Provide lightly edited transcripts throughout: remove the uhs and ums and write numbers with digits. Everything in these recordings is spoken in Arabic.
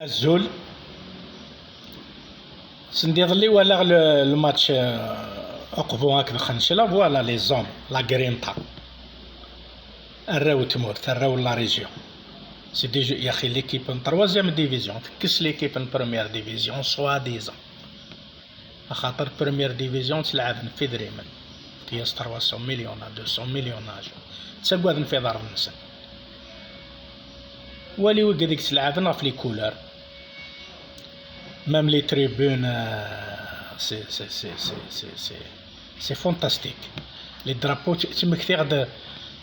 الزول سندير لي ولا الماتش عقبو هاك خنشلا فوالا لي زون لا غرينتا الراو تمورت الراو لا ريجيون سي دي يا اخي ليكيب ان تروازيام ديفيزيون كس ليكيب ان بروميير ديفيزيون سوا ديزون خاطر بروميير ديفيزيون تلعب في دريمن تياس 300 مليون 200 مليون تسقواد في دار النسن ولي وقديك تلعبنا في لي كولور ميم لي تريبون سي فونتاستيك لي درابو تمك تيغد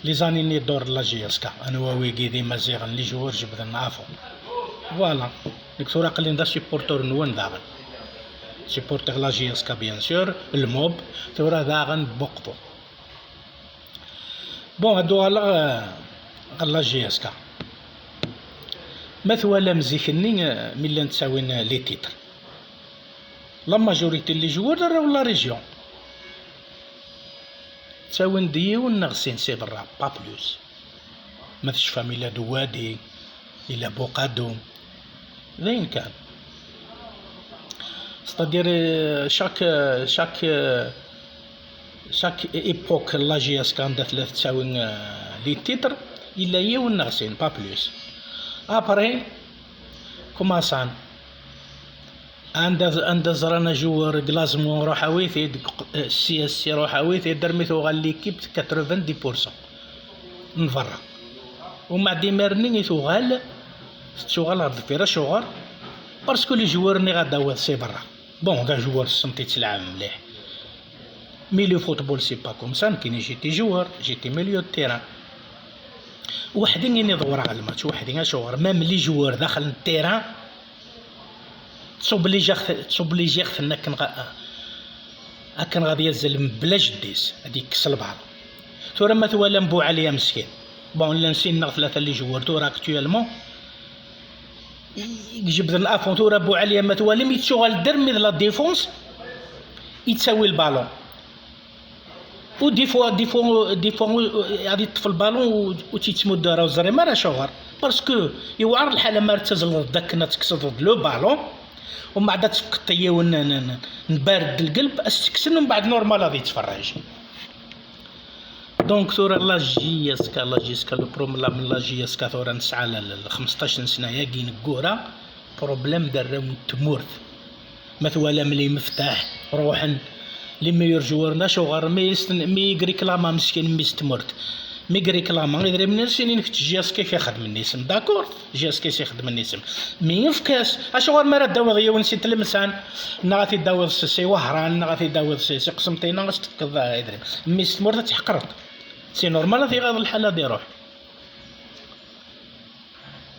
لي زانيني دور لا جياسكا انا ويكي ديما زيغن لي جوار جبد نعرفو فوالا ديك ثورا قلي ندا سيبورتور نون داغن سيبورتور لا جياسكا بيان سور الموب ثورا داغن بوقبو بون هادو على لا جياسكا مثوالا مزيكني ملي نتساوين لي تيتر لا ماجوريتي لي جوار راهو لا ريجيون تساوين ديون نغسين سي برا با بلوس ما تشفى إلا دوادي إلا بوقادو ذين كان ستادير شاك ايبوك لا جي اس كان دات تساوين لي تيتر إلا يون نغسين با بلوس ابري كوماسان عند زرانا جوار كلازمون روح ويثي السي اس سي روح ويثي درميتو غال ليكيب 90% من برا ومع ديمارني يثوغال تشوغال هاد الفيرا شوغر باسكو لي جوار ني غادا سي برا بون دا جوار سمتي تلعب مليح ميليو فوتبول سي با كوم سا كيني جيتي جوار جيتي ميليو تيران وحدين يدور على الماتش وحدين شوغر ميم لي جوار داخل التيران تسوبليجي خصنا كان غادي يزل بلا جديس هاديك كس البعض تورا ما توالى مبو عليا مسكين بون لا نسينا ثلاثه لي جوار تورا اكطوالمون يجبد الافون تورا بو عليا ما توالي مي تشوغل درمي لا ديفونس يتساوي البالون و دي فوا غادي يطفي البالون و تيتمد راه زريمه راه شوغر باسكو يوعر الحاله ما تزل داك تكسر لو بالون ومن بعد تقطيا ونبارد القلب استكسن ومن بعد نورمال غادي يتفرج دونك ثورا لا جياسكا لو بروبليم من لا جياسكا ثورا نسعى ل 15 سنه ياكي نكورا بروبليم دراو تمورت مثلا ملي مفتاح روحن لي ميور جوارنا شوغر مي ريكلاما مسكين ميستمرت مي ريكلاما يدري من سنين كنت جياسكي كيخدم النسم داكور جياسكي كيخدم النسم مي فكاس اشوغر ما راه داوض يا ونسي تلمسان نا غادي داوض سي وهران نا غادي داوض سي قسمتينا غاش تفكض يدري ميستمرت تحقرت سي نورمال في هذه الحاله دي روح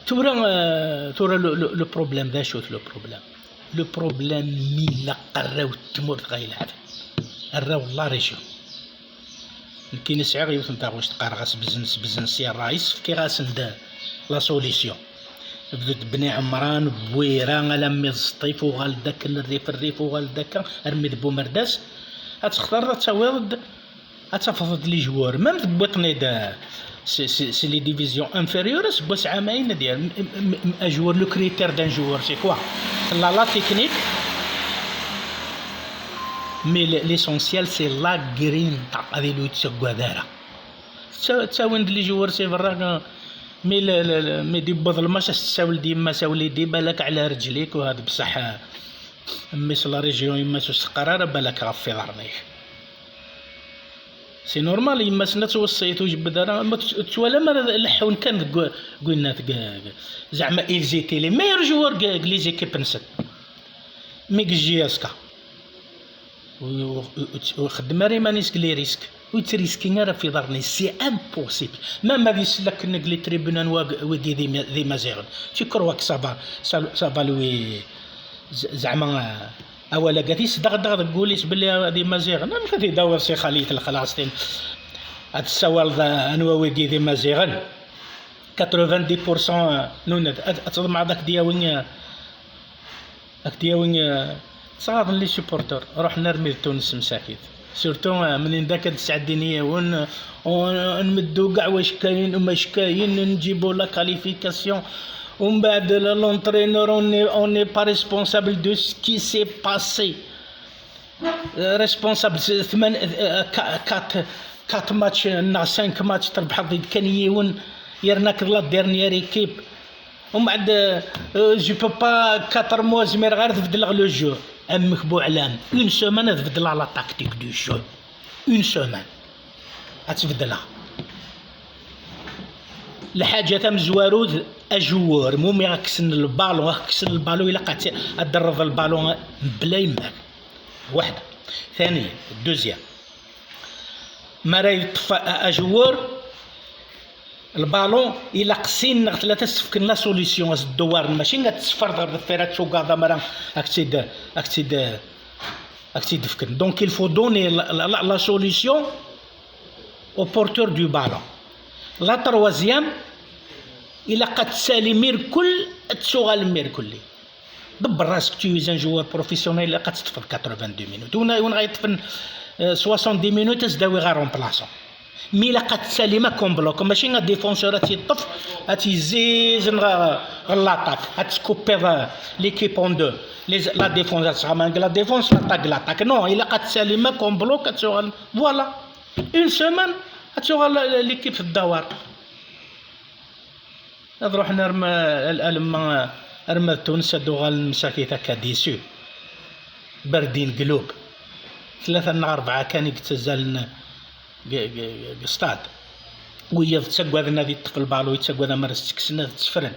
تورا لو بروبليم ذا شوت لو بروبليم ميلا قراو تمورت غيلعب الراو لا ريجيون كاين سعي غيوث نتا واش تقارغاس بزنس يا الرئيس كي غاسند لا سوليسيون بدو تبني عمران بويرا على ميزطيف وغال داك الريف وغال داك ارميد بومرداس هتختار تاوض هتفضل لي جوار ميم تبوطني دا سي لي ديفيزيون انفيريور سبوس عامين ديال اجوار لو كريتير دان جوار سي كوا لا تكنيك مي ليسونسيال سي لا غرينتا هذه لو تسقوا دارا تساوند لي جوار سي فرا مي دي بوض الماتش تساول ديما ساولي دي بالك على رجليك وهذا بصح ميس لا ريجيون يما سقرار بالك غفي ضرنيك سي نورمال يما سنا توصيت وجبد راه توالا ما لحون كان قلنا زعما ايزيتي لي ميور جوار لي زيكيب نسد مي جياسكا وخدم ريمانيسك لي ريسك وتريسكي راه في دارني سي امبوسيبل ما غادي يسلك لي تريبونال ويدي دي مازيغن تيكرواك سافا لوي زعما اولا قادي صدق قوليش بلي هادي مازيغن ما غادي يداور سي خليت الخلاصتين هاد السوال انوا ويدي دي مازيغن 90% نون مع داك دياوين صغار لي سوبورتور روح نرمي تونس مساكيت سورتو منين داك السعدينيه ونمدو كاع واش كاين وماش كاين نجيبو لا كاليفيكاسيون ومن بعد لونترينور اوني با ريسبونسابل دو سكي سي باسي، ريسبونسابل 4 ماتش نا 5 ماتش تربح ضد كان يون يرناك لا ديرنيير ايكيب. ومن بعد جو بو با 4 موا زمير غير تبدل لو جو امك بوعلام اون سومان تبدل لا تاكتيك دو جو، اون سومان غتبدلها. الحاجه تاع مزوارود اجوار مومي غاكسن البالون، غاكسن البالون الا قعدت ادرب البالون بلا يمال. واحده. ثانيا دوزيام ما راه يطفى اجوار البالون الا قسين ثلاثه سفكن لا سوليسيون الدوار ماشي غتصفر ضرب الفيرات شو كادا مرا اكتيد فكن. دونك il faut donner la solution au porteur du ballon. لا تروازيام الا قد تسالي ميركل تشغل ميركلي دبر راسك تيوزان جوار بروفيسيونيل اللي قد تطفل 82 مينوت وين غيطفن 70 مينوت تزداوي غير رومبلاسون. مي لا قد تسالي ما كون بلوك ماشي غا ديفونسور تيطف تيزيز لاطاك تكوبي ليكيب اون دو لا ديفونس لا ديفونس لاطاك نو الا قد تسالي ما كون بلوك تشغل فوالا اون سيمان تشغل ليكيب في الدوار. نروح نرمى الالم رمى تونس دوغال مساكيتا كاديسو باردين قلوب 3 ل 4 كان يتزال قسطاد ويا تسقى نادي الطفل بالو يتسقى مرس تكسنا تسفرن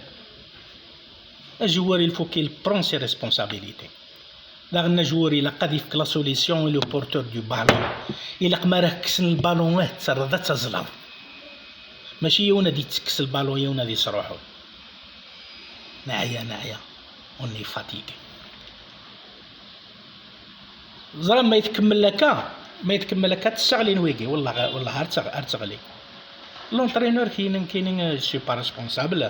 اجواري الفوكي برون سي ريسبونسابيليتي. داغنا جواري لا قاد يفك لا سوليسيون لو بورتور دو بالون الا قما راه كسن البالون تسرد تزلط ماشي يونا دي تكس البالون يونا دي صروحو. نعيا اوني فاتيكي زرا ما يتكمل لك تشغلين ويكي والله ارتغلي لونترينور كاينين سي با ريسبونسابل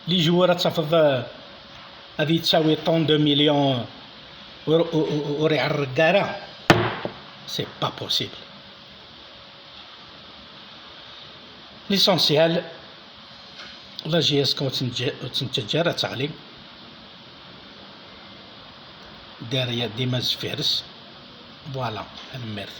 لي جوار تفض هذه تساوي طون 2 مليون وريع الرقاره سي با بوسيبل. ليسونسيال لا جي اس كون تنتجر تعليم داريا ديما زفيرس فوالا الميرث.